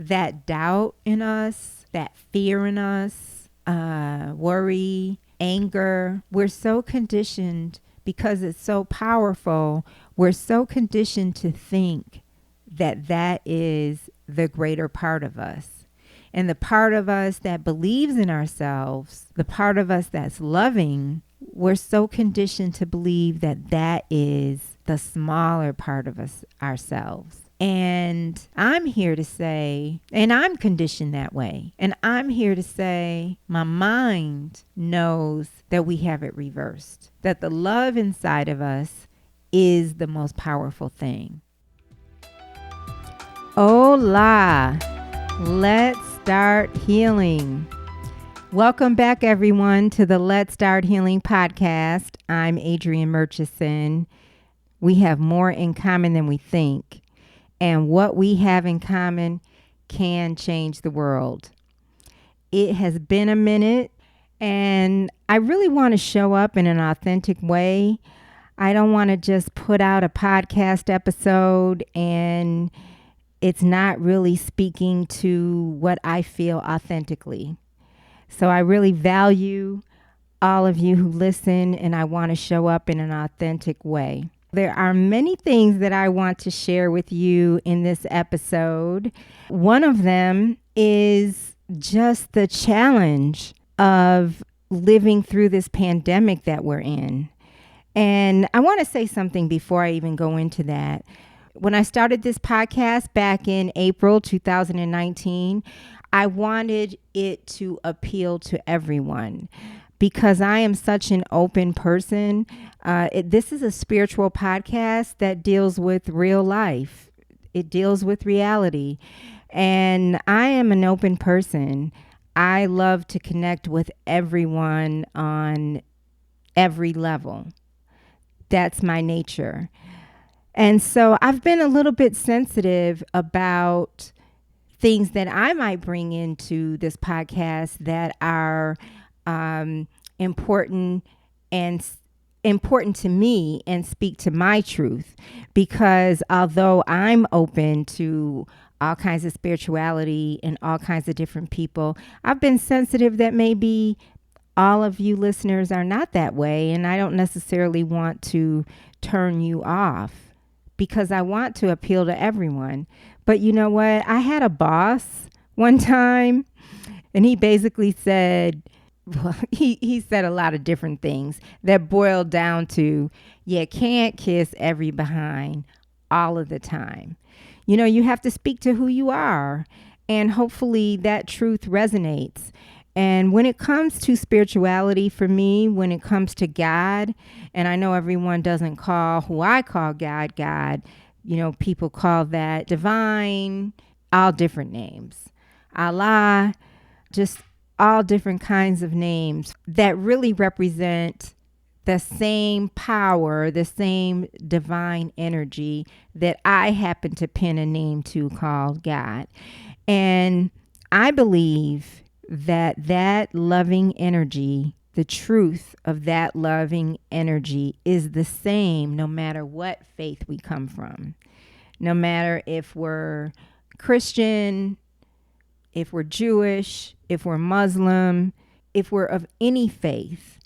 that doubt in us, that fear in us, worry, anger. We're so conditioned because it's so powerful. We're so conditioned to think that that is the greater part of us. And the part of us that believes in ourselves, the part of us that's loving, we're so conditioned to believe that that is the smaller part of us ourselves. And I'm here to say, and I'm conditioned that way, and I'm here to say my mind knows that we have it reversed, that the love inside of us is the most powerful thing. Hola, let's start healing. Welcome back, everyone, to the Let's Start Healing podcast. I'm Adrianne Murchison. We have more in common than we think, and what we have in common can change the world. It has been a minute, and I really want to show up in an authentic way. I don't want to just put out a podcast episode and it's not really speaking to what I feel authentically. So I really value all of you who listen, and I want to show up in an authentic way. There are many things that I want to share with you in this episode. One of them is just the challenge of living through this pandemic that we're in. And I want to say something before I even go into that. When I started this podcast back in April 2019, I wanted it to appeal to everyone because I am such an open person. This is a spiritual podcast that deals with real life. It deals with reality. And I am an open person. I love to connect with everyone on every level. That's my nature. And so I've been a little bit sensitive about things that I might bring into this podcast that are important to me and speak to my truth. Because although I'm open to all kinds of spirituality and all kinds of different people, I've been sensitive that maybe all of you listeners are not that way. And I don't necessarily want to turn you off, because I want to appeal to everyone. But you know what? I had a boss one time, and he basically said, well, he said a lot of different things that boiled down to, you can't kiss every behind all of the time. You know, you have to speak to who you are, and hopefully that truth resonates. And when it comes to spirituality, for me, when it comes to God, and I know everyone doesn't call who I call God. You know, people call that divine, all different names. Allah, just all different kinds of names that really represent the same power, the same divine energy that I happen to pin a name to called God. And I believe that loving energy, the truth of that loving energy is the same no matter what faith we come from. No matter if we're Christian, if we're Jewish, if we're Muslim, if we're of any faith,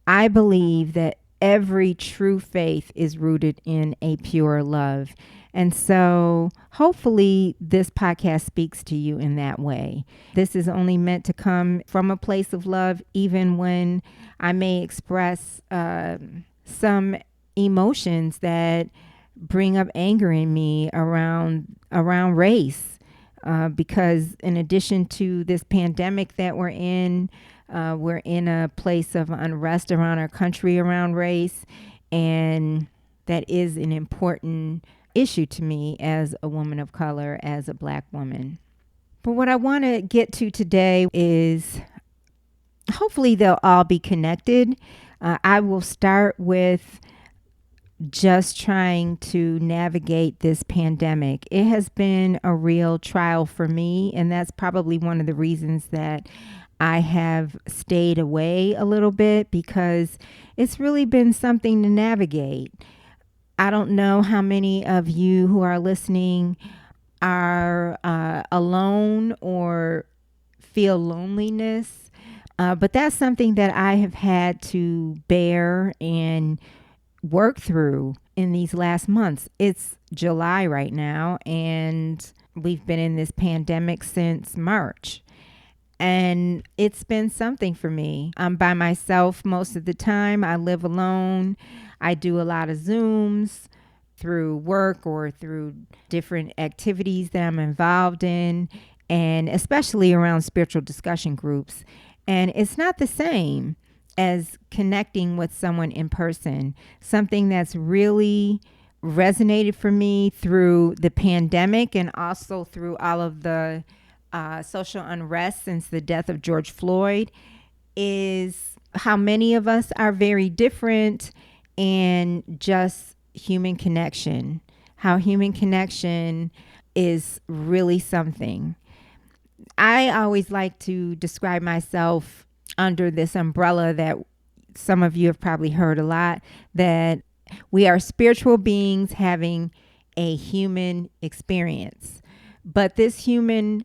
I believe that every true faith is rooted in a pure love. And so hopefully this podcast speaks to you in that way. This is only meant to come from a place of love, even when I may express some emotions that bring up anger in me around race. Because in addition to this pandemic that we're in a place of unrest around our country around race. And that is an important issue to me as a woman of color, as a Black woman. But what I want to get to today is hopefully they'll all be connected. I will start with just trying to navigate this pandemic. It has been a real trial for me, and that's probably one of the reasons that I have stayed away a little bit, because it's really been something to navigate. I don't know how many of you who are listening are alone or feel loneliness. But that's something that I have had to bear and work through in these last months. It's July right now, and we've been in this pandemic since March. And it's been something for me. I'm by myself most of the time. I live alone. I do a lot of Zooms through work or through different activities that I'm involved in, and especially around spiritual discussion groups. And it's not the same as connecting with someone in person. Something that's really resonated for me through the pandemic and also through all of the social unrest since the death of George Floyd is how many of us are very different, and just human connection. How human connection is really something. I always like to describe myself under this umbrella that some of you have probably heard a lot, that we are spiritual beings having a human experience. But this human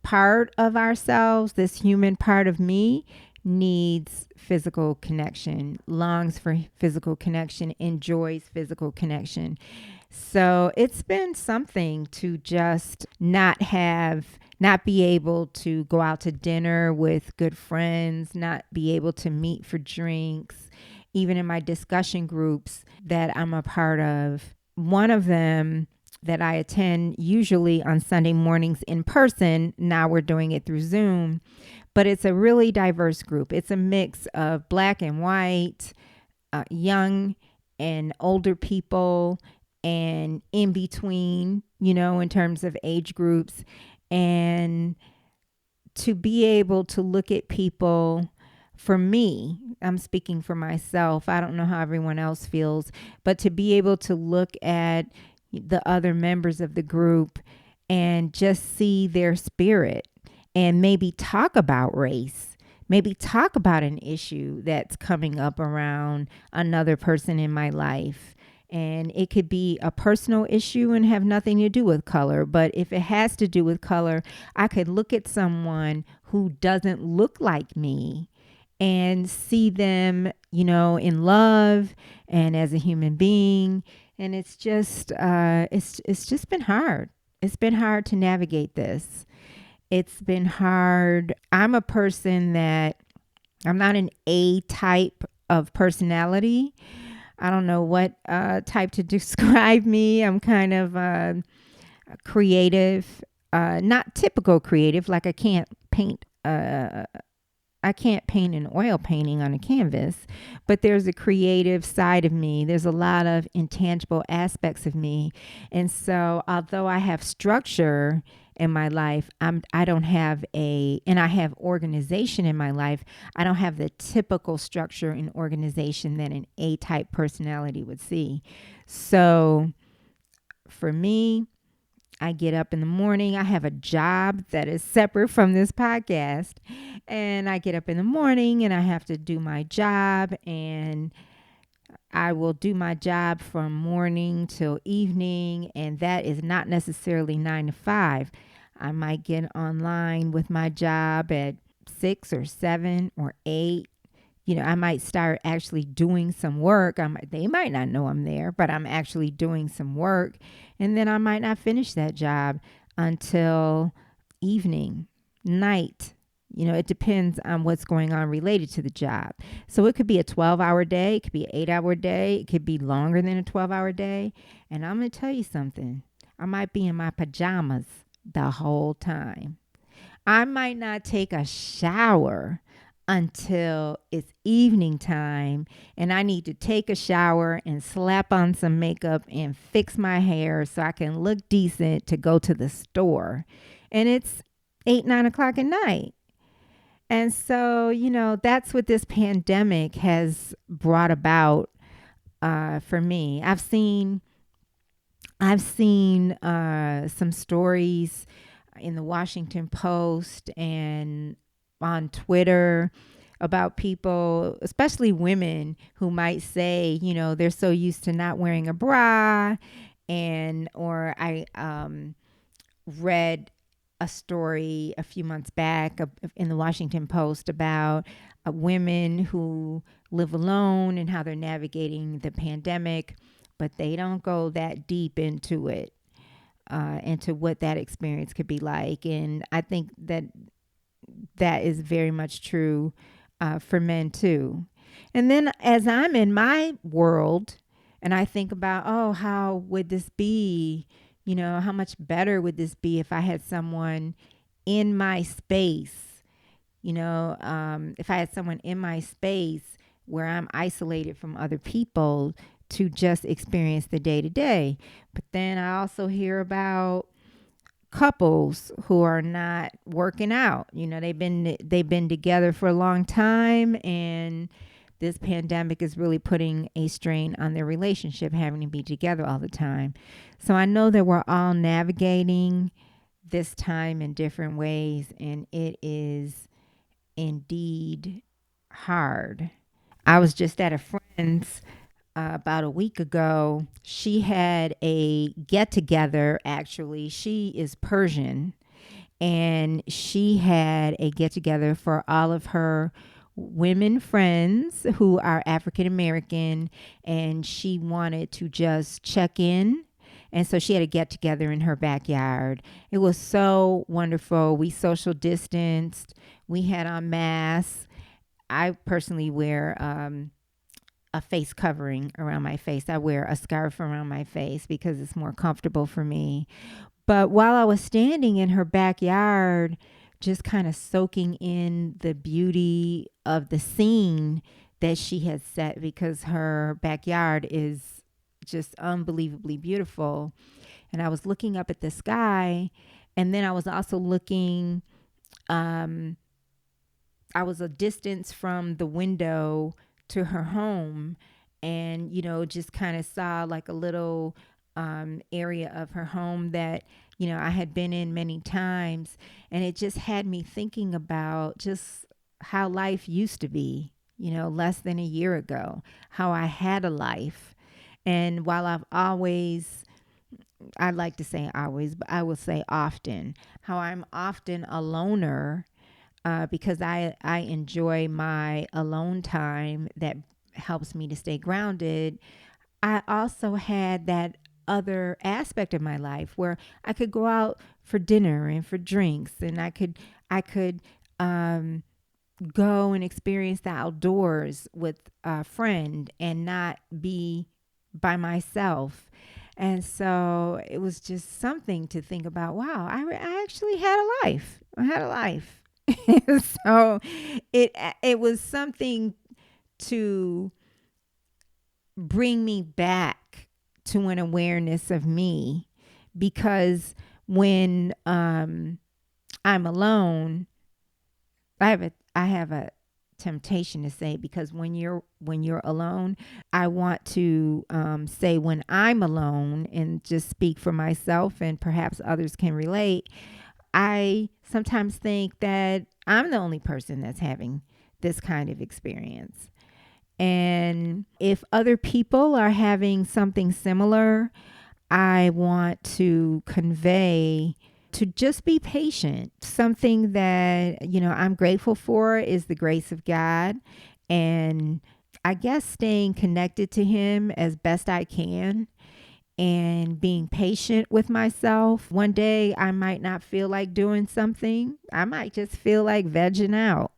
part of ourselves, this human part of me, needs physical connection, longs for physical connection, enjoys physical connection. So it's been something to just not be able to go out to dinner with good friends, not be able to meet for drinks, even in my discussion groups that I'm a part of. One of them that I attend usually on Sunday mornings in person. Now we're doing it through Zoom, but it's a really diverse group. It's a mix of black and white, young and older people, and in between, in terms of age groups. And to be able to look at people, for me, I'm speaking for myself. I don't know how everyone else feels, but to be able to look at the other members of the group and just see their spirit and maybe talk about race, maybe talk about an issue that's coming up around another person in my life. And it could be a personal issue and have nothing to do with color. But if it has to do with color, I could look at someone who doesn't look like me and see them, in love and as a human being. And it's just, it's just been hard. It's been hard to navigate this. It's been hard. I'm a person that I'm not an A type of personality. I don't know what type to describe me. I'm kind of creative, not typical creative. Like I can't paint an oil painting on a canvas, but there's a creative side of me. There's a lot of intangible aspects of me. And so although I have structure in my life, I don't have and I have organization in my life. I don't have the typical structure and organization that an A-type personality would see. So for me, I get up in the morning. I have a job that is separate from this podcast. And I get up in the morning and I have to do my job. And I will do my job from morning till evening. And that is not necessarily 9 to 5. I might get online with my job at 6 or 7 or 8. I might start actually doing some work. They might not know I'm there, but I'm actually doing some work. And then I might not finish that job until evening, night. It depends on what's going on related to the job. So it could be a 12-hour day. It could be an 8-hour day. It could be longer than a 12-hour day. And I'm going to tell you something. I might be in my pajamas the whole time. I might not take a shower until it's evening time and I need to take a shower and slap on some makeup and fix my hair so I can look decent to go to the store. And it's 8, 9 o'clock at night. And so, that's what this pandemic has brought about for me. I've seen some stories in the Washington Post and on Twitter about people, especially women, who might say, they're so used to not wearing a bra, read a story a few months back in the Washington Post about women who live alone and how they're navigating the pandemic, but they don't go that deep into it, into what that experience could be like. And I think that that is very much true for men too. And then as I'm in my world and I think about, oh, how would this be? You know, how much better would this be if I had someone in my space? You know, if I had someone in my space where I'm isolated from other people to just experience the day to day. But then I also hear about couples who are not working out. You know, they've been together for a long time, and this pandemic is really putting a strain on their relationship, having to be together all the time. So I know that we're all navigating this time in different ways, and it is indeed hard. I was just at a friend's about a week ago. She had a get together, actually. She is Persian, and she had a get together for all of her women friends who are African American, and she wanted to just check in. And so she had a get together in her backyard. It was so wonderful. We social distanced. We had on masks. I personally wear a face covering around my face. I wear a scarf around my face because it's more comfortable for me. But while I was standing in her backyard, just kind of soaking in the beauty of the scene that she had set, because her backyard is just unbelievably beautiful. And I was looking up at the sky, and then I was also looking, um, I was a distance from the window to her home, and just kind of saw like a little area of her home that I had been in many times, and it just had me thinking about just how life used to be, less than a year ago, how I had a life. And while I'd like to say always, but I will say often, how I'm often a loner, because I enjoy my alone time that helps me to stay grounded. I also had that other aspect of my life where I could go out for dinner and for drinks, and I could go and experience the outdoors with a friend and not be by myself. And so it was just something to think about. Wow, I actually had a life. I had a life. So it was something to bring me back to an awareness of me, because when I'm alone, I have a temptation to say, because when you're alone, I want to say when I'm alone and just speak for myself, and perhaps others can relate. I sometimes think that I'm the only person that's having this kind of experience. And if other people are having something similar, I want to convey to just be patient. Something that, I'm grateful for is the grace of God. And I guess staying connected to Him as best I can, and being patient with myself. One day I might not feel like doing something. I might just feel like vegging out.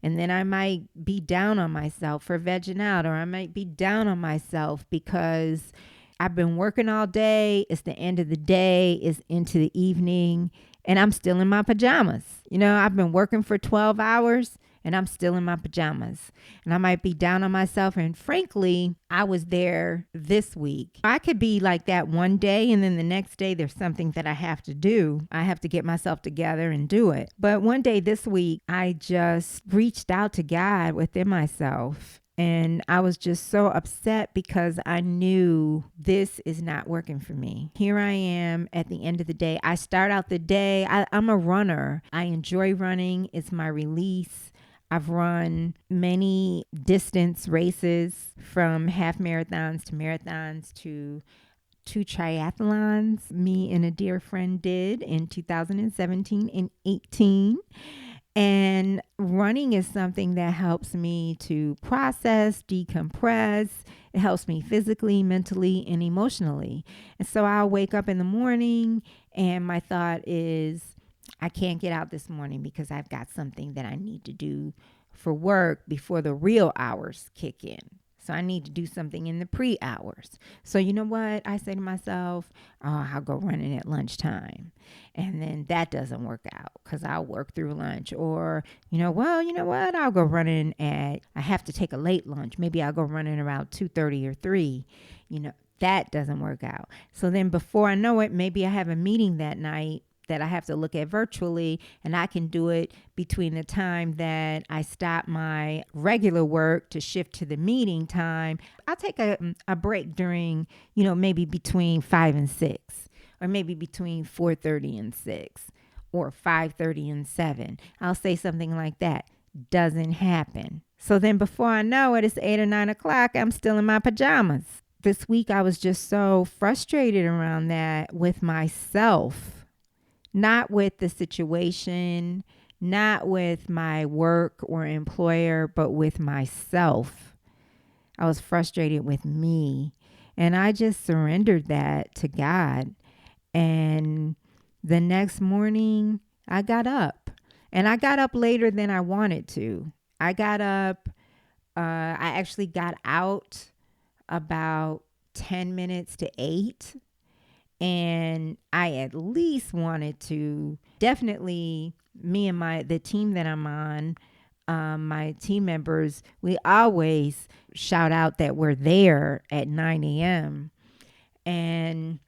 And then I might be down on myself for vegging out, or I might be down on myself because I've been working all day. It's the end of the day. It's into the evening, and I'm still in my pajamas. I've been working for 12 hours and I'm still in my pajamas, and I might be down on myself. And frankly, I was there this week. I could be like that one day, and then the next day there's something that I have to do. I have to get myself together and do it. But one day this week, I just reached out to God within myself. And I was just so upset because I knew this is not working for me. Here I am at the end of the day. I start out the day. I'm a runner. I enjoy running. It's my release. I've run many distance races, from half marathons to marathons to 2 triathlons me and a dear friend did in 2017 and 18. And running is something that helps me to process, decompress. It helps me physically, mentally, and emotionally. And so I'll wake up in the morning and my thought is, I can't get out this morning because I've got something that I need to do for work before the real hours kick in. So I need to do something in the pre-hours. So you know what? I say to myself, oh, I'll go running at lunchtime. And then that doesn't work out because I'll work through lunch. Or, you know what? I'll go running I have to take a late lunch. Maybe I'll go running around 2:30 or 3. That doesn't work out. So then before I know it, maybe I have a meeting that night that I have to look at virtually, and I can do it between the time that I stop my regular work to shift to the meeting time. I'll take a break during, maybe between 5 and 6, or maybe between 4:30 and 6, or 5:30 and 7. I'll say something like that. Doesn't happen. So then before I know it, it's 8 or 9 o'clock. I'm still in my pajamas. This week, I was just so frustrated around that with myself. Not with the situation, not with my work or employer, but with myself. I was frustrated with me. And I just surrendered that to God. And the next morning, I got up. And I got up later than I wanted to. I got up, I actually got out about 10 minutes to 8. And I at least wanted to definitely, me and the team that I'm on, my team members, we always shout out that we're there at 9 a.m. And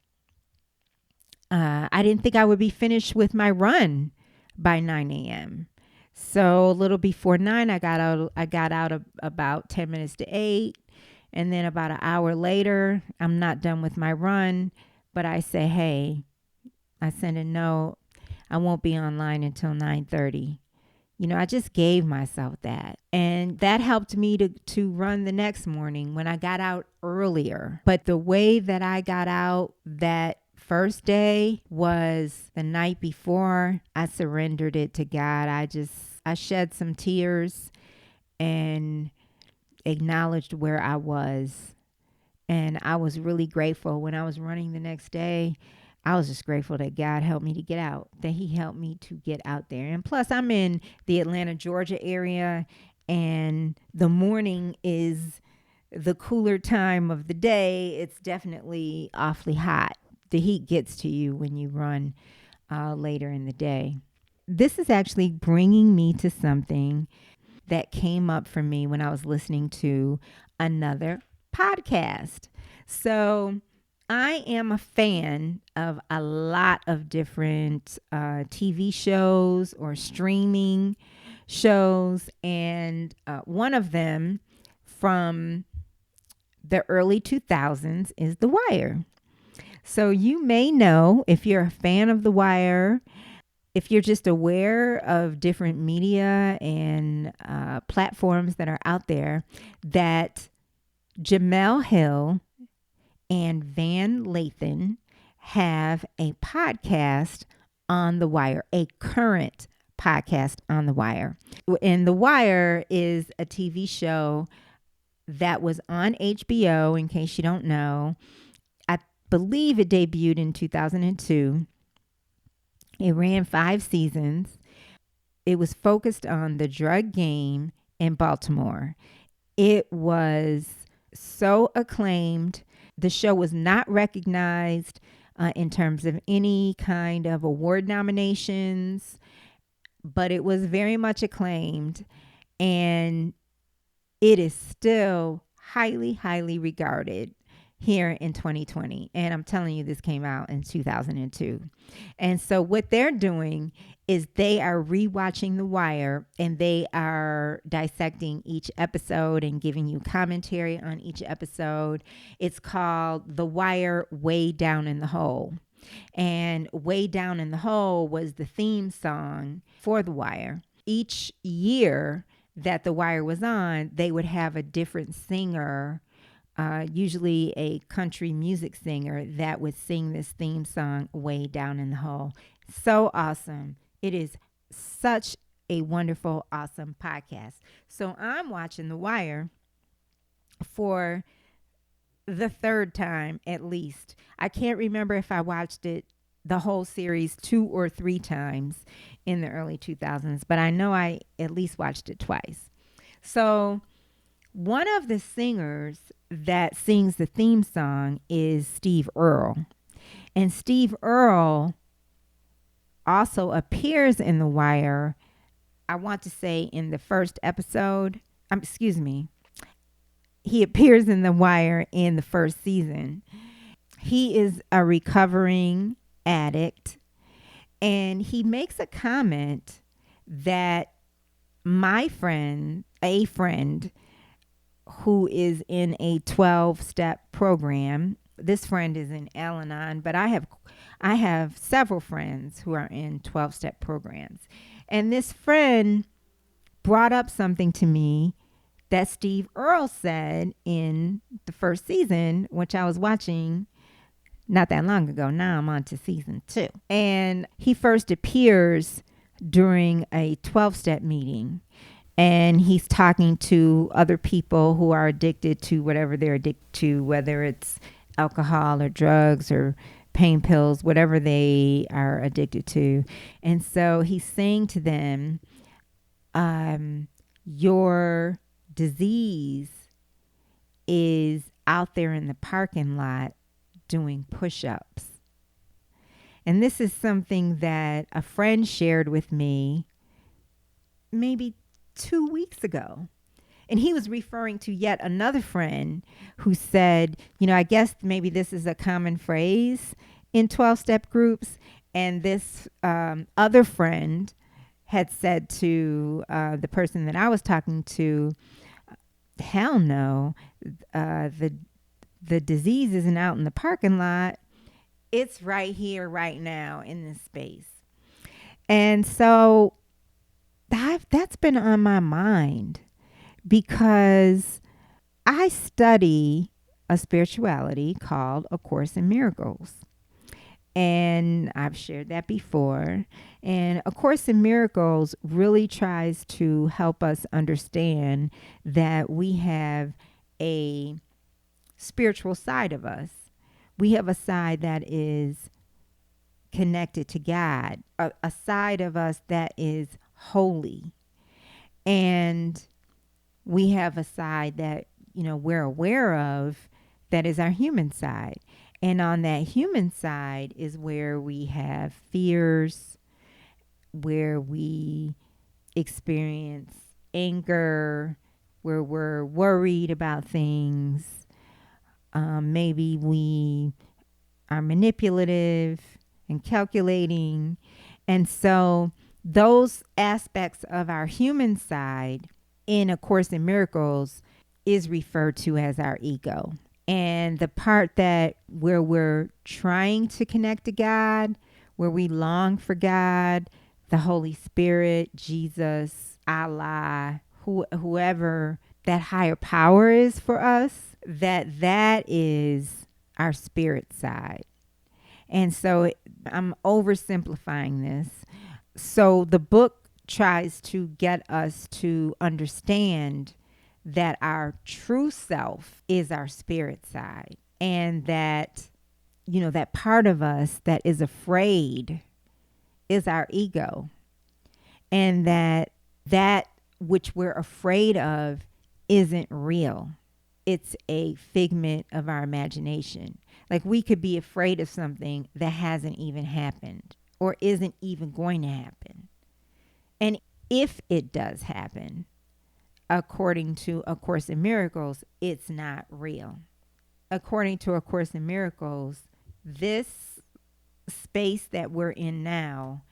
I didn't think I would be finished with my run by 9 a.m. So a little before 9, I got out about 10 minutes to 8. And then about an hour later, I'm not done with my run. But I say, hey, I send a note. I won't be online until 9:30. I just gave myself that. And that helped me to run the next morning when I got out earlier. But the way that I got out that first day was the night before. I surrendered it to God. I shed some tears and acknowledged where I was. And I was really grateful when I was running the next day. I was just grateful that God helped me to get out, that he helped me to get out there. And plus, I'm in the Atlanta, Georgia area, and the morning is the cooler time of the day. It's definitely awfully hot. The heat gets to you when you run later in the day. This is actually bringing me to something that came up for me when I was listening to another podcast. So I am a fan of a lot of different TV shows or streaming shows. And one of them from the early 2000s is The Wire. So you may know, if you're a fan of The Wire, if you're just aware of different media and platforms that are out there, that Jamel Hill and Van Lathan have a podcast on The Wire, a current podcast on The Wire. And The Wire is a TV show that was on HBO, in case you don't know. I believe it debuted in 2002. It ran 5 seasons. It was focused on the drug game in Baltimore. It was so acclaimed. The show was not recognized in terms of any kind of award nominations, but it was very much acclaimed. And it is still highly, highly regarded here in 2020. And I'm telling you, this came out in 2002. And so what they're doing is they are rewatching The Wire, and they are dissecting each episode and giving you commentary on each episode. It's called The Wire Way Down in the Hole. And Way Down in the Hole was the theme song for The Wire. Each year that The Wire was on, they would have a different singer usually a country music singer that would sing this theme song way down in the hole. So awesome. It is such a wonderful, awesome podcast. So I'm watching The Wire for the third time at least. I can't remember if I watched it the whole series 2 or 3 times in the early 2000s, but I know I at least watched it twice. So one of the singers that sings the theme song is Steve Earle. And Steve Earle also appears in The Wire, I want to say in the first episode. Excuse me. He appears in The Wire in the first season. He is a recovering addict, and he makes a comment that a friend who is in a 12-step program. This friend is in Al-Anon, but I have several friends who are in 12-step programs. And this friend brought up something to me that Steve Earle said in the first season, which I was watching not that long ago. Now I'm on to season 2. And he first appears during a 12-step meeting. And he's talking to other people who are addicted to whatever they're addicted to, whether it's alcohol or drugs or pain pills, whatever they are addicted to. And so he's saying to them, your disease is out there in the parking lot doing push-ups. And this is something that a friend shared with me maybe 2 weeks ago. And he was referring to yet another friend who said, I guess maybe this is a common phrase in 12-step groups. And this other friend had said to the person that I was talking to, hell no, the disease isn't out in the parking lot. It's right here, right now in this space. And so that's been on my mind because I study a spirituality called A Course in Miracles. And I've shared that before. And A Course in Miracles really tries to help us understand that we have a spiritual side of us. We have a side that is connected to God, a side of us that is holy. And we have a side that, we're aware of that is our human side. And on that human side is where we have fears, where we experience anger, where we're worried about things. Maybe we are manipulative and calculating. And so those aspects of our human side in A Course in Miracles is referred to as our ego. And the part where we're trying to connect to God, where we long for God, the Holy Spirit, Jesus, Allah, whoever that higher power is for us, that is our spirit side. And so I'm oversimplifying this. So the book tries to get us to understand that our true self is our spirit side, and that, that part of us that is afraid is our ego, and that which we're afraid of isn't real. It's a figment of our imagination. Like we could be afraid of something that hasn't even happened or isn't even going to happen. And if it does happen, according to A Course in Miracles, it's not real. According to A Course in Miracles, this space that we're in now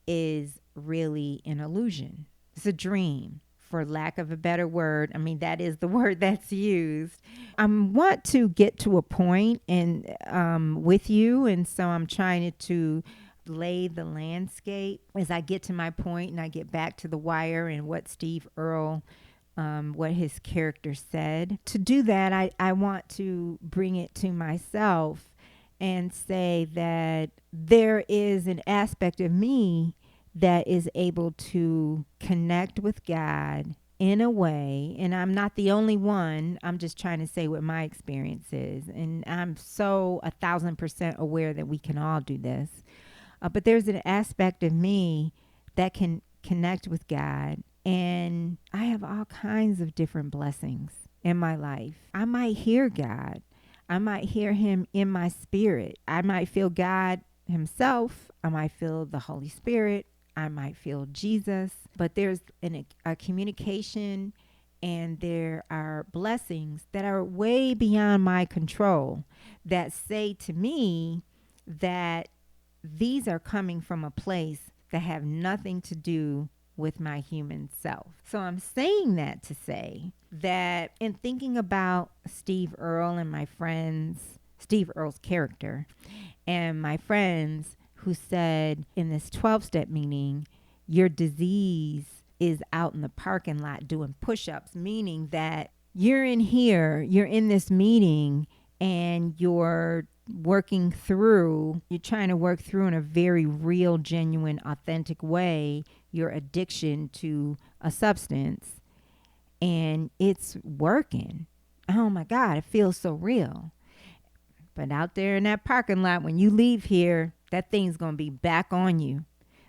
is really an illusion. It's a dream, for lack of a better word. I mean, that is the word that's used. I want to get to a point with you, and so I'm trying to lay the landscape as I get to my point and I get back to The Wire and what Steve Earle what his character said. To do that, I want to bring it to myself and say that there is an aspect of me that is able to connect with God in a way, and I'm not the only one. I'm just trying to say what my experience is. And I'm so 1,000% aware that we can all do this. But there's an aspect of me that can connect with God. And I have all kinds of different blessings in my life. I might hear God. I might hear him in my spirit. I might feel God himself. I might feel the Holy Spirit. I might feel Jesus. But there's a communication, and there are blessings that are way beyond my control that say to me that these are coming from a place that have nothing to do with my human self. So I'm saying that to say that in thinking about Steve Earle and my friends, Steve Earle's character, and my friends who said in this 12-step meeting, your disease is out in the parking lot doing push-ups, meaning that you're in here, you're in this meeting, and you're trying to work through in a very real, genuine, authentic way your addiction to a substance, and it's working. Oh my God, it feels so real. But out there in that parking lot, when you leave here, that thing's going to be back on you.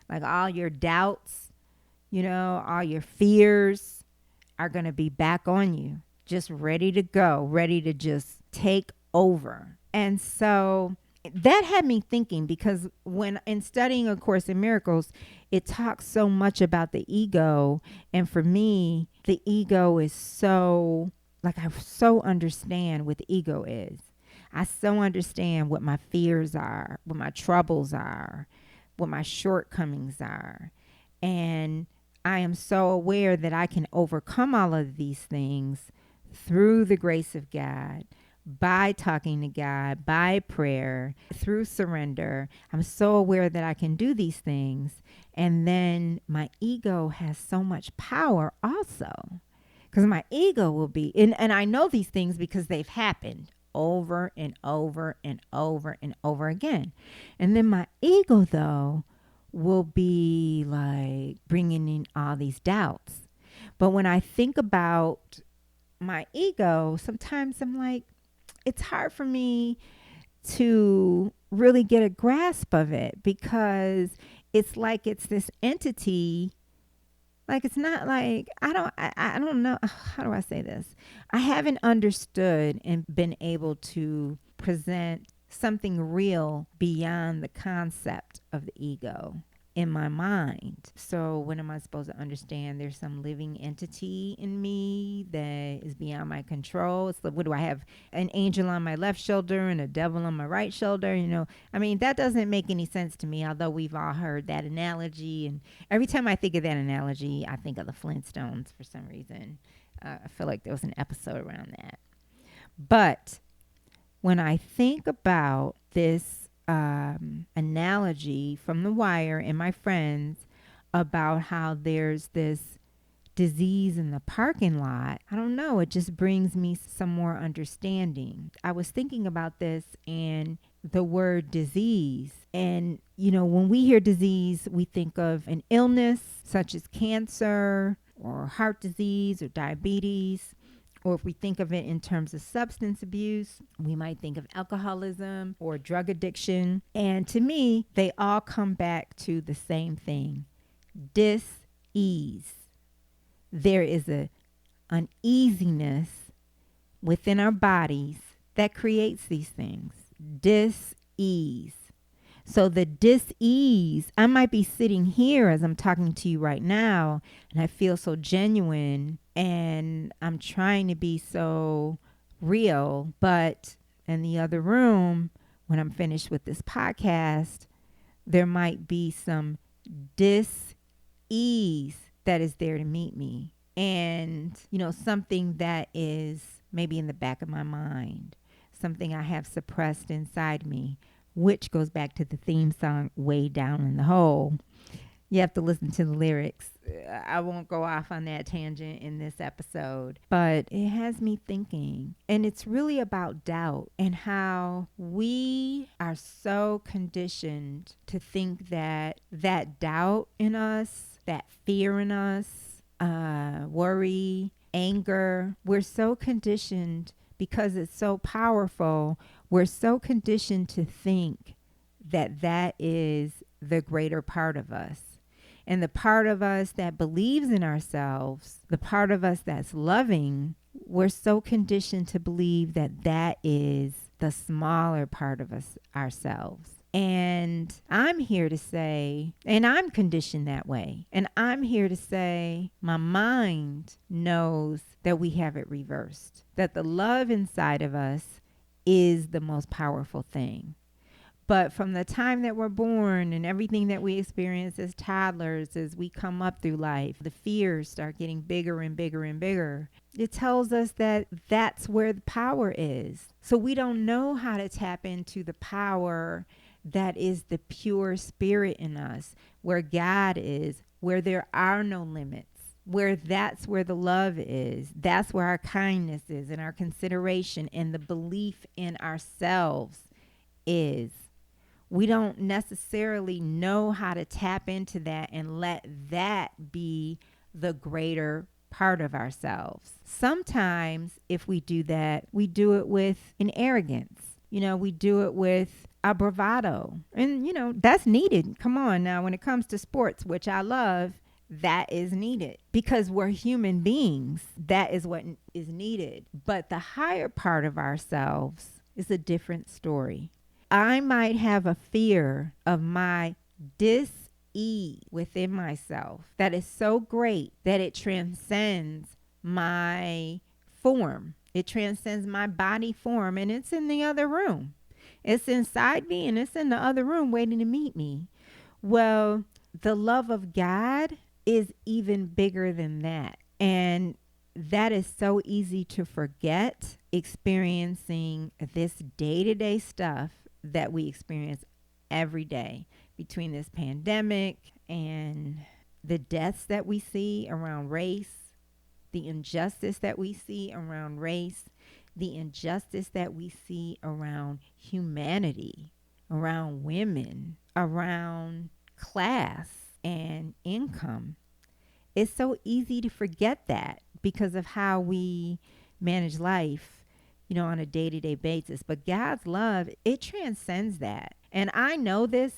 Like all your doubts, all your fears are going to be back on you, just ready to go, ready to just take over. And so that had me thinking, because when in studying A Course in Miracles, it talks so much about the ego. And for me, the ego is so, like, I so understand what the ego is. I so understand what my fears are, what my troubles are, what my shortcomings are. And I am so aware that I can overcome all of these things through the grace of God, by talking to God, by prayer, through surrender. I'm so aware that I can do these things. And then my ego has so much power also, because my ego will be, and I know these things because they've happened over and over and over and over again. And then my ego, though, will be like bringing in all these doubts. But when I think about my ego, sometimes I'm like, it's hard for me to really get a grasp of it, because it's like it's this entity. Like, it's not like, I don't know. How do I say this? I haven't understood and been able to present something real beyond the concept of the ego in my mind. So when am I supposed to understand there's some living entity in me that is beyond my control? It's like, what do I have? An angel on my left shoulder and a devil on my right shoulder? I mean, that doesn't make any sense to me, although we've all heard that analogy. And every time I think of that analogy, I think of the Flintstones for some reason. I feel like there was an episode around that. But when I think about this analogy from The Wire and my friends about how there's this disease in the parking lot, I don't know, it just brings me some more understanding. I was thinking about this and the word disease. And, when we hear disease, we think of an illness such as cancer or heart disease or diabetes. Or if we think of it in terms of substance abuse, we might think of alcoholism or drug addiction. And to me, they all come back to the same thing: dis-ease. There is a uneasiness within our bodies that creates these things. Dis-ease. So the dis-ease, I might be sitting here as I'm talking to you right now, and I feel so genuine, and I'm trying to be so real, but in the other room, when I'm finished with this podcast, there might be some dis-ease that is there to meet me. And, something that is maybe in the back of my mind, something I have suppressed inside me, which goes back to the theme song, Way Down in the Hole. You have to listen to the lyrics. I won't go off on that tangent in this episode, but it has me thinking. And it's really about doubt and how we are so conditioned to think that that doubt in us, that fear in us, worry, anger, we're so conditioned because it's so powerful. We're so conditioned to think that that is the greater part of us. And the part of us that believes in ourselves, the part of us that's loving, we're so conditioned to believe that that is the smaller part of us ourselves. And I'm here to say, and I'm conditioned that way. And I'm here to say, my mind knows that we have it reversed, that the love inside of us is the most powerful thing. But from the time that we're born and everything that we experience as toddlers, as we come up through life, the fears start getting bigger and bigger and bigger. It tells us that that's where the power is. So we don't know how to tap into the power that is the pure spirit in us, where God is, where there are no limits, where that's where the love is. That's where our kindness is, and our consideration and the belief in ourselves is. We don't necessarily know how to tap into that and let that be the greater part of ourselves. Sometimes if we do that, we do it with an arrogance. We do it with a bravado. And, that's needed. Come on now, when it comes to sports, which I love, that is needed because we're human beings. That is what is needed. But the higher part of ourselves is a different story. I might have a fear of my dis-ease within myself that is so great that it transcends my form. It transcends my body form, and it's in the other room. It's inside me, and it's in the other room waiting to meet me. Well, the love of God is even bigger than that. And that is so easy to forget experiencing this day-to-day stuff that we experience every day between this pandemic and the deaths that we see around race, the injustice that we see around race, the injustice that we see around humanity, around women, around class and income. It's so easy to forget that because of how we manage life, on a day-to-day basis. But God's love, it transcends that. And I know this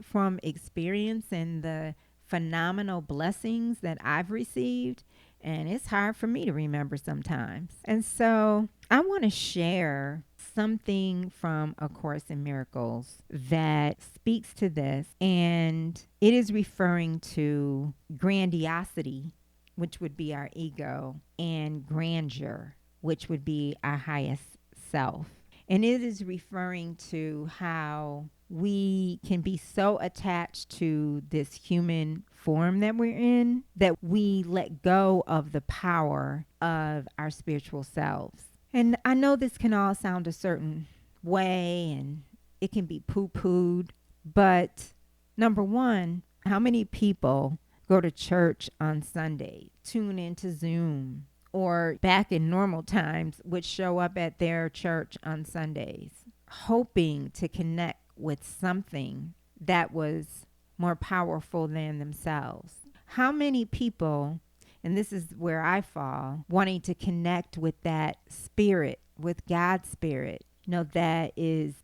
from experience and the phenomenal blessings that I've received. And it's hard for me to remember sometimes. And so I want to share something from A Course in Miracles that speaks to this. And it is referring to grandiosity, which would be our ego, and grandeur, which would be our highest self. And it is referring to how we can be so attached to this human form that we're in that we let go of the power of our spiritual selves. And I know this can all sound a certain way and it can be poo-pooed, but number one, how many people go to church on Sunday, tune into Zoom, or back in normal times would show up at their church on Sundays, hoping to connect with something that was more powerful than themselves? How many people, and this is where I fall, wanting to connect with that spirit, with God's spirit, that is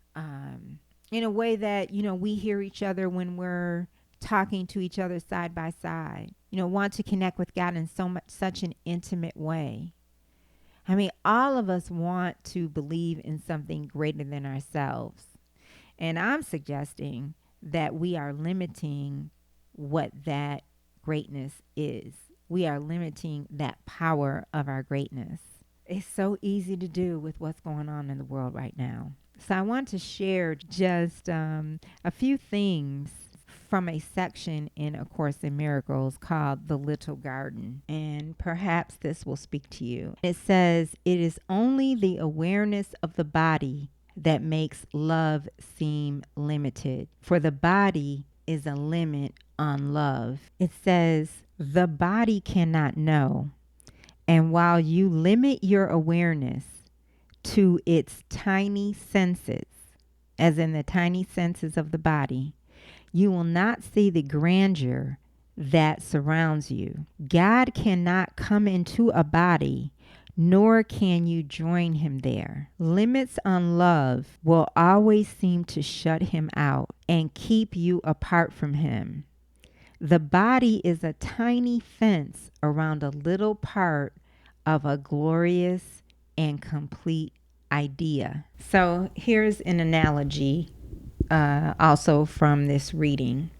in a way that, we hear each other when we're talking to each other side by side, want to connect with God in such an intimate way. I mean, all of us want to believe in something greater than ourselves. And I'm suggesting that we are limiting what that greatness is. We are limiting that power of our greatness. It's so easy to do with what's going on in the world right now. So I want to share just a few things from a section in A Course in Miracles called The Little Garden. And perhaps this will speak to you. It says, "It is only the awareness of the body that makes love seem limited. For the body is a limit on love. It says, the body cannot know. And while you limit your awareness to its tiny senses, as in the tiny senses of the body, you will not see the grandeur that surrounds you. God cannot come into a body, nor can you join him there. Limits on love will always seem to shut him out and keep you apart from him. The body is a tiny fence around a little part of a glorious and complete idea. So here's an analogy also from this reading.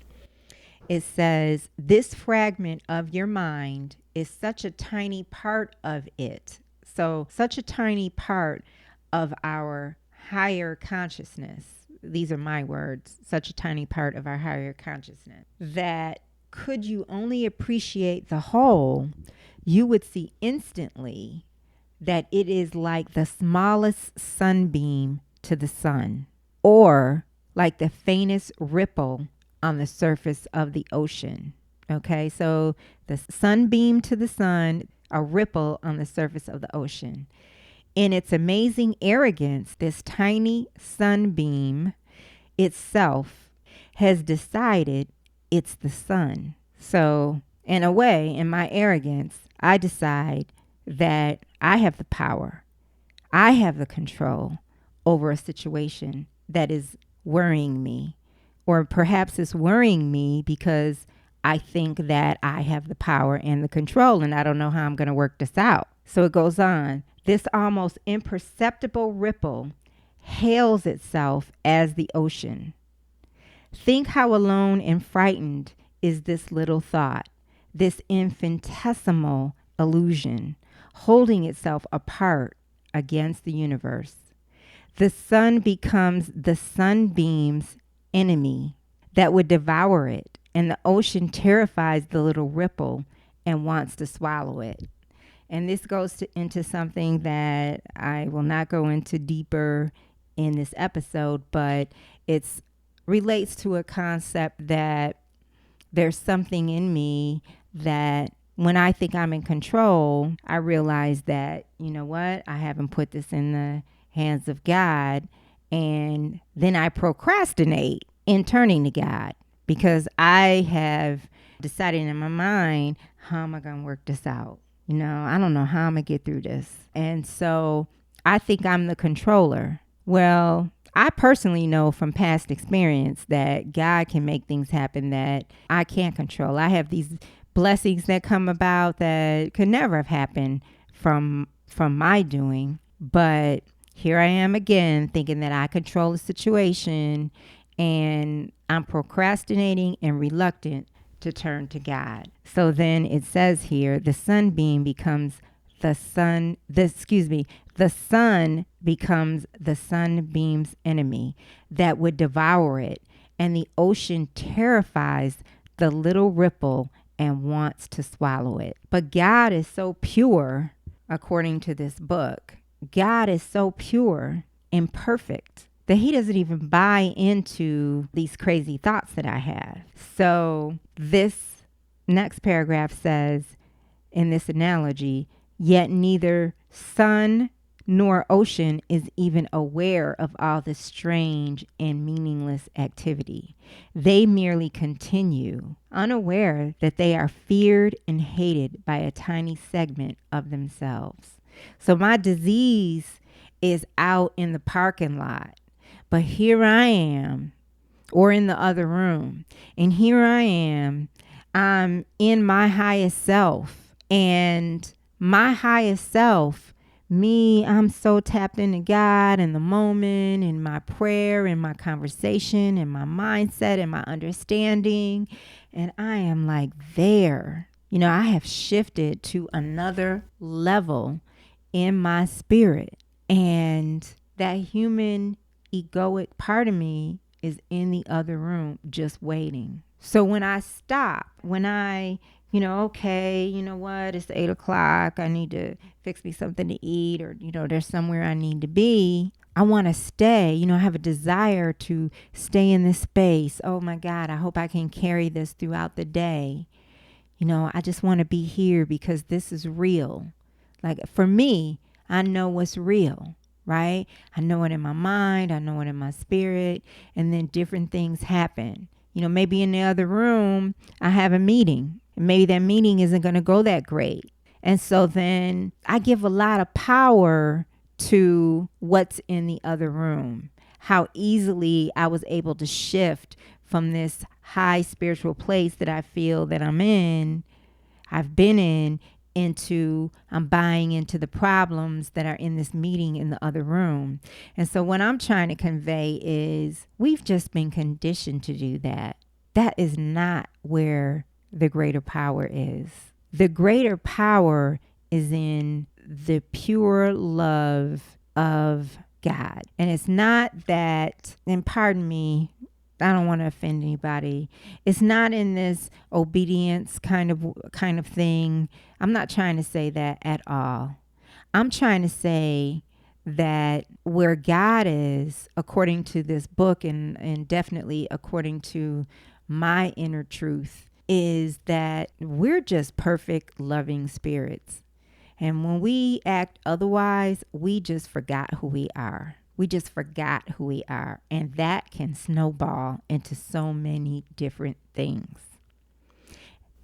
It says, this fragment of your mind is such a tiny part of it. So such a tiny part of our higher consciousness. These are my words. Such a tiny part of our higher consciousness that could you only appreciate the whole, you would see instantly that it is like the smallest sunbeam to the sun, or like the faintest ripple on the surface of the ocean. Okay, so the sunbeam to the sun, a ripple on the surface of the ocean. In its amazing arrogance, this tiny sunbeam itself has decided it's the sun. So, in a way, in my arrogance, I decide that I have the power. I have the control over a situation that is worrying me. Or perhaps it's worrying me because I think that I have the power and the control and I don't know how I'm going to work this out. So it goes on. This almost imperceptible ripple hails itself as the ocean. Think how alone and frightened is this little thought, this infinitesimal illusion, holding itself apart against the universe. The sun becomes the sunbeam's enemy that would devour it, and the ocean terrifies the little ripple and wants to swallow it. And this goes into something that I will not go into deeper in this episode, but it's relates to a concept that there's something in me that when I think I'm in control, I realize that, you know what, I haven't put this in the hands of God. And then I procrastinate in turning to God because I have decided in my mind, how am I going to work this out? You know, I don't know how I'm going to get through this. And so I think I'm the controller. Well, I personally know from past experience that God can make things happen that I can't control. I have these blessings that come about that could never have happened from my doing. But here I am again thinking that I control the situation, and I'm procrastinating and reluctant to turn to God. So then it says here, the sunbeam becomes the sun becomes the sunbeam's enemy that would devour it, and the ocean terrifies the little ripple and wants to swallow it. But God is so pure, according to this book. God is so pure and perfect that he doesn't even buy into these crazy thoughts that I have. So this next paragraph says, in this analogy, yet neither sun nor ocean is even aware of all this strange and meaningless activity. They merely continue, unaware that they are feared and hated by a tiny segment of themselves. So my disease is out in the parking lot, but here I am, or in the other room, and here I am, I'm in my highest self, and my highest self, me, I'm so tapped into God and the moment and my prayer and my conversation and my mindset and my understanding. And I am like there. You know, I have shifted to another level in my spirit. And that human egoic part of me is in the other room just waiting. So when I stop, when I okay, you know what, it's 8 o'clock. I need to fix me something to eat, or, there's somewhere I need to be. I want to stay, I have a desire to stay in this space. Oh my God, I hope I can carry this throughout the day. I just want to be here because this is real. Like for me, I know what's real, right? I know it in my mind, I know it in my spirit, and then different things happen. Maybe in the other room, I have a meeting. And maybe that meeting isn't going to go that great. And so then I give a lot of power to what's in the other room. How easily I was able to shift from this high spiritual place that I feel that I've been in, into I'm buying into the problems that are in this meeting in the other room. And so what I'm trying to convey is we've just been conditioned to do that. That is not where the greater power is. The greater power is in the pure love of God. And it's not that, and pardon me, I don't want to offend anybody. It's not in this obedience kind of thing. I'm not trying to say that at all. I'm trying to say that where God is, according to this book and definitely according to my inner truth, is that we're just perfect, loving spirits. And when we act otherwise, we just forgot who we are. We just forgot who we are. And that can snowball into so many different things.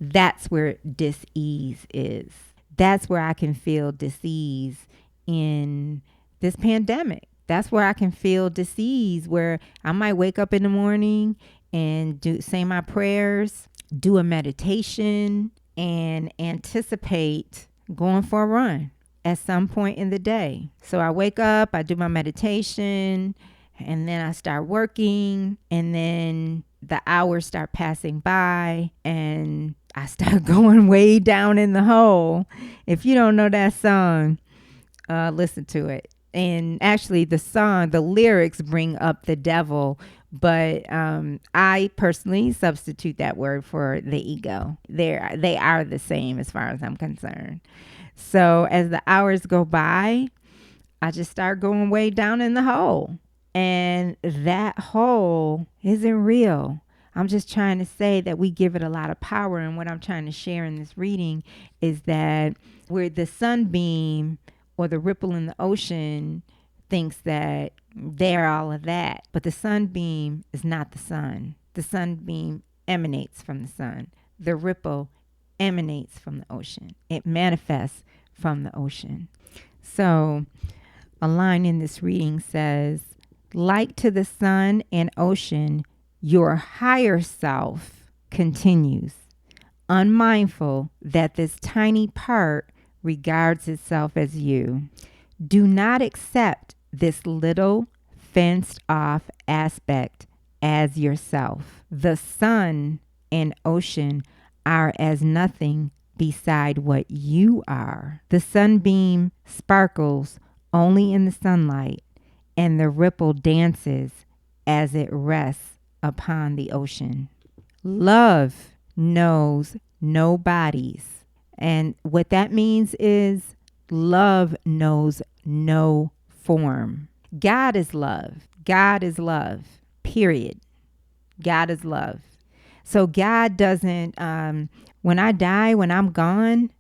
That's where dis-ease is. That's where I can feel dis-ease in this pandemic. That's where I can feel dis-ease, where I might wake up in the morning and say my prayers, do a meditation, and anticipate going for a run at some point in the day. So I wake up, I do my meditation, and then I start working, and then the hours start passing by, and I start going way down in the hole. If you don't know that song, listen to it. And actually the lyrics bring up the devil, but I personally substitute that word for the ego. They are the same as far as I'm concerned. So as the hours go by, I just start going way down in the hole. And that hole isn't real. I'm just trying to say that we give it a lot of power. And what I'm trying to share in this reading is that where the sunbeam or the ripple in the ocean thinks that they're all of that. But the sunbeam is not the sun. The sunbeam emanates from the sun. The ripple emanates from the ocean. It manifests from the ocean. So a line in this reading says, like to the sun and ocean, your higher self continues, unmindful that this tiny part regards itself as you. Do not accept this little fenced off aspect as yourself. The sun and ocean are as nothing beside what you are. The sunbeam sparkles only in the sunlight, and the ripple dances as it rests upon the ocean. Love knows no bodies. And what that means is love knows no form. God is love. God is love. Period. God is love. So God doesn't, when I die, when I'm gone,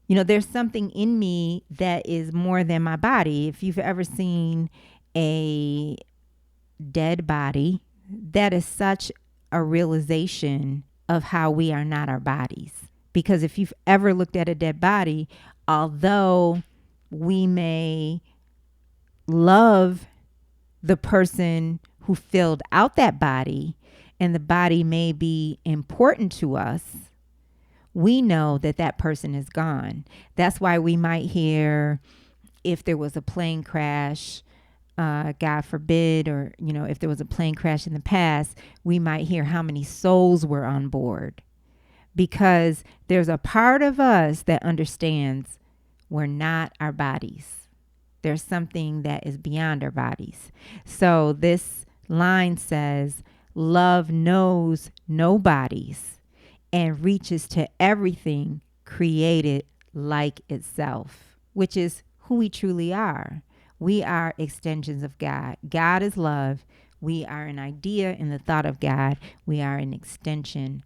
there's something in me that is more than my body. If you've ever seen a dead body, that is such a realization of how we are not our bodies. Because if you've ever looked at a dead body, although we may love the person who filled out that body, and the body may be important to us, we know that that person is gone. That's why we might hear, if there was a plane crash, God forbid, or, if there was a plane crash in the past, we might hear how many souls were on board. Because there's a part of us that understands we're not our bodies. There's something that is beyond our bodies. So this line says, love knows no bodies and reaches to everything created like itself, which is who we truly are. We are extensions of God. God is love. We are an idea in the thought of God. We are an extension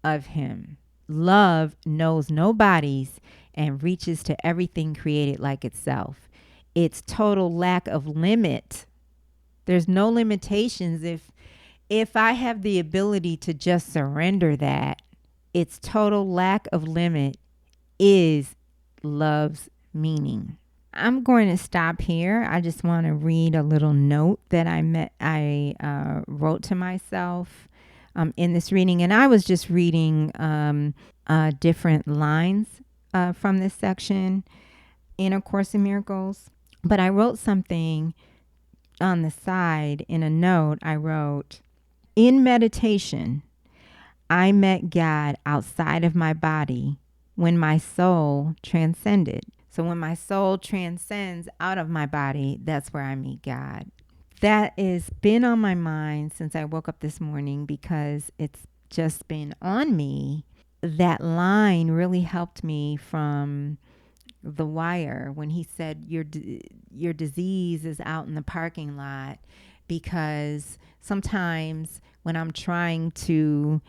of Him. Love knows no boundaries and reaches to everything created like itself. Its total lack of limit. There's no limitations. If I have the ability to just surrender that, its total lack of limit is love's meaning. I'm going to stop here. I just want to read a little note that I wrote to myself in this reading, and I was just reading different lines from this section in A Course in Miracles. But I wrote something on the side in a note. I wrote, in meditation, I met God outside of my body when my soul transcended. So when my soul transcends out of my body, that's where I meet God. That has been on my mind since I woke up this morning because it's just been on me. That line really helped me from The Wire when he said your disease is out in the parking lot, because sometimes when I'm trying to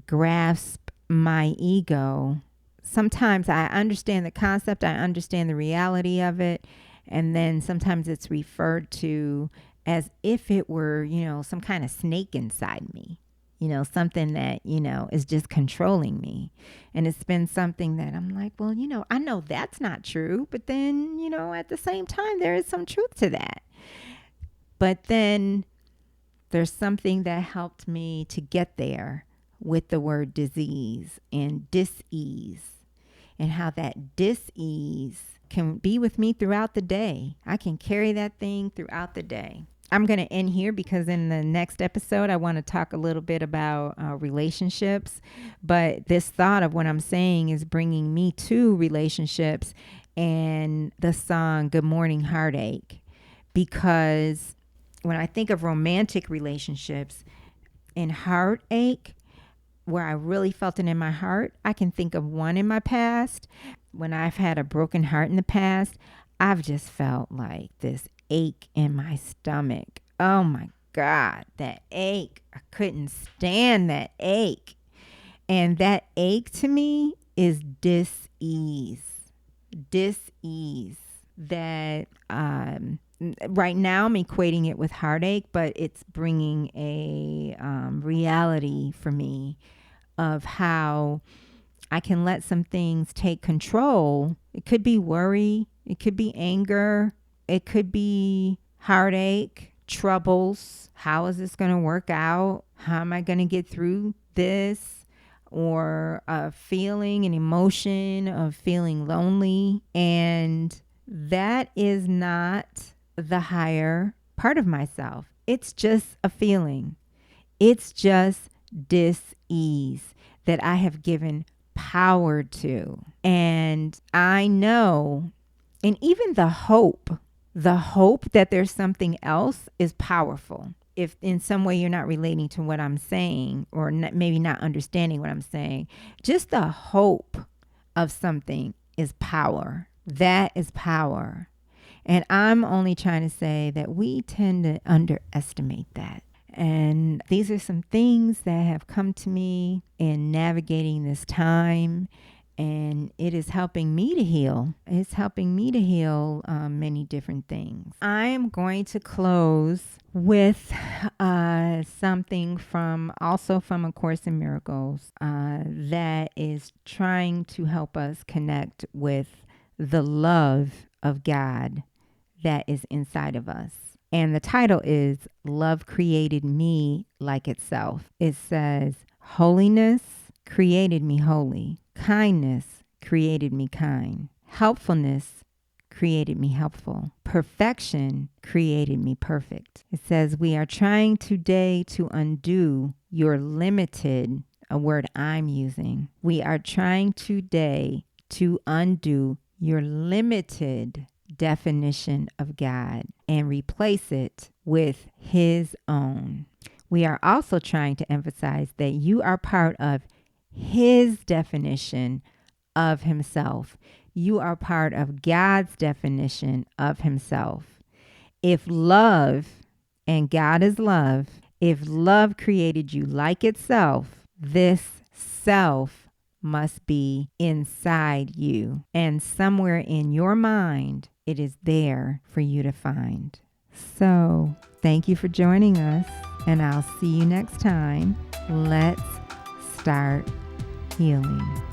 grasp my ego, sometimes I understand the concept, I understand the reality of it, and then sometimes it's referred to as if it were, some kind of snake inside me, something that, is just controlling me. And it's been something that I'm like, well, I know that's not true, but then, at the same time, there is some truth to that. But then there's something that helped me to get there with the word disease and dis-ease, and how that dis-ease can be with me throughout the day. I can carry that thing throughout the day. I'm going to end here because in the next episode, I want to talk a little bit about relationships. But this thought of what I'm saying is bringing me to relationships and the song Good Morning Heartache. Because when I think of romantic relationships and heartache, where I really felt it in my heart, I can think of one in my past. When I've had a broken heart in the past, I've just felt like this ache in my stomach. Oh my God, that ache. I couldn't stand that ache. And that ache to me is dis-ease. Dis-ease. That right now I'm equating it with heartache, but it's bringing a reality for me of how I can let some things take control. It could be worry. It could be anger. It could be heartache, troubles. How is this going to work out? How am I going to get through this? Or a feeling, an emotion of feeling lonely. And that is not the higher part of myself. It's just a feeling. It's just dis-ease that I have given power to. And I know, and even the hope that there's something else is powerful. If in some way you're not relating to what I'm saying, or maybe not understanding what I'm saying, just the hope of something is power. That is power. And I'm only trying to say that we tend to underestimate that. And these are some things that have come to me in navigating this time. And it is helping me to heal. It's helping me to heal many different things. I am going to close with something from A Course in Miracles that is trying to help us connect with the love of God that is inside of us. And the title is Love Created Me Like Itself. It says, holiness created me holy. Kindness created me kind. Helpfulness created me helpful. Perfection created me perfect. It says, we are trying today to undo your limited, a word I'm using. We are trying today to undo your limited definition of God and replace it with His own. We are also trying to emphasize that you are part of His definition of Himself. You are part of God's definition of himself. If love, and God is love, if love created you like itself, this self must be inside you. And somewhere in your mind, it is there for you to find. So, thank you for joining us, and I'll see you next time. Let's start healing.